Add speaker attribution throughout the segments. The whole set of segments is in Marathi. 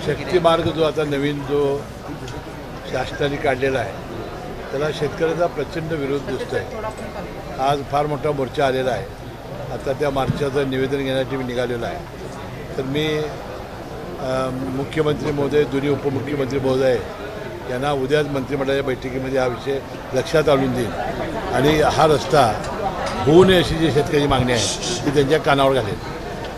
Speaker 1: शक्ती मार्ग जो आता नवीन जो शासनाने काढलेला आहे त्याला शेतकऱ्याचा प्रचंड विरोध दिसतो आहे। आज फार मोठा मोर्चा आलेला आहे। आता त्या मार्चाचं निवेदन घेण्यासाठी मी निघालेलो आहे। तर मी मुख्यमंत्री महोदय, दोन्ही उपमुख्यमंत्री महोदय यांना उद्याच मंत्रिमंडळाच्या बैठकीमध्ये हा विषय लक्षात आणून देईल आणि हा रस्ता होऊ नये अशी जी शेतकऱ्याची मागणी आहे ती त्यांच्या कानावर घालेल।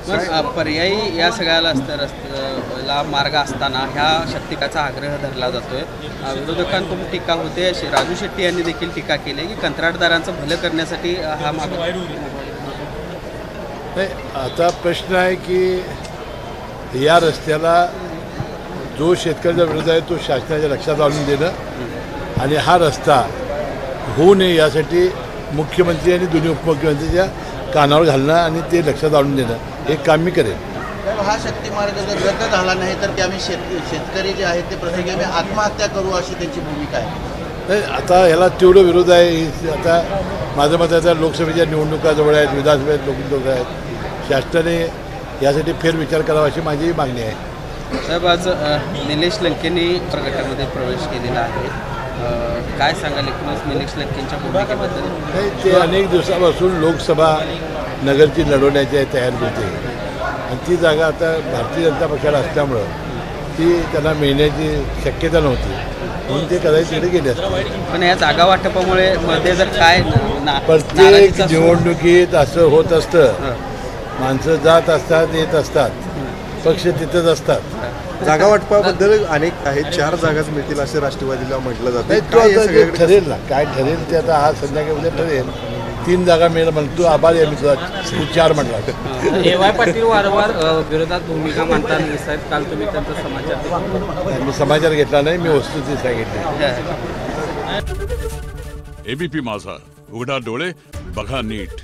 Speaker 2: मग पर्यायी या सगळ्याला रस्त्याला मार्ग असताना ह्या शक्तिकाचा आग्रह धरला जातोय। विरोधकांकडून टीका होते। राजू शेट्टी यांनी देखील टीका केली आहे की कंत्राटदारांचं भलं करण्यासाठी हा मार्ग
Speaker 1: नाही। आता प्रश्न आहे की या रस्त्याला जो शेतकऱ्याचा विरोध आहे तो शासनाच्या लक्षात आणून देणं आणि हा रस्ता होऊ नये यासाठी मुख्यमंत्री आणि दोन्ही उपमुख्यमंत्रीच्या कानावर घालणं आणि ते लक्षात आणून देणं हे काम मी करेन।
Speaker 3: हा शक्ती मार्ग जर रद्द झाला नाही तर ते आम्ही शेतकरी जे आहेत ते प्रत्येकी आम्ही आत्महत्या करू अशी त्यांची भूमिका आहे।
Speaker 1: नाही, आता ह्याला तीव्र विरोध आहे। आता माझं मत आता लोकसभेच्या निवडणुका जवळ आहेत, विधानसभेत लोक आहेत। शासनाने यासाठी फेरविचार करावा अशी माझी मागणी आहे।
Speaker 2: साहेब, आज निलेश लंकेंनी गटामध्ये प्रवेश केलेला आहे। काय सांगाल एकूणच निलेश लंकेंच्या भूमिकेबद्दल?
Speaker 1: नाही, ते अनेक दिवसापासून लोकसभा नगरची लढवण्याची तयारी होते आणि ती जागा आता भारतीय जनता पक्षाला असल्यामुळं ती त्यांना मिळण्याची शक्यता नव्हती म्हणून ते कदाचित तिकडे गेले असते।
Speaker 2: पण या जागा वाटपामुळे मध्ये जर काय
Speaker 1: प्रत्येक निवडणुकीत असं होत असतं। माणसं जात असतात, येत असतात, पक्ष तिथंच असतात।
Speaker 4: जागा वाटपाबद्दल अनेक आहेत, 4 जागाच मिळतील असे राष्ट्रवादीला म्हटलं जातं।
Speaker 1: तो आता ठरेल ना, काय ठरेल ते आता आज संध्याकाळी उद्या ठरेल। 3 जागा मिळेल म्हणून तू आभारी आहे मी तुझा, तू 4 म्हटला।
Speaker 2: ए.वाय. पाटील वारंवार विरोधात भूमिका मांडताना दिसत आहेत। काल तुम्ही त्यांचा समाचार
Speaker 1: मी समाचार घेतला नाही, मी वस्तुस्थिती सांगितली।
Speaker 5: एबीपी माझा, उघडा डोळे बघा नीट।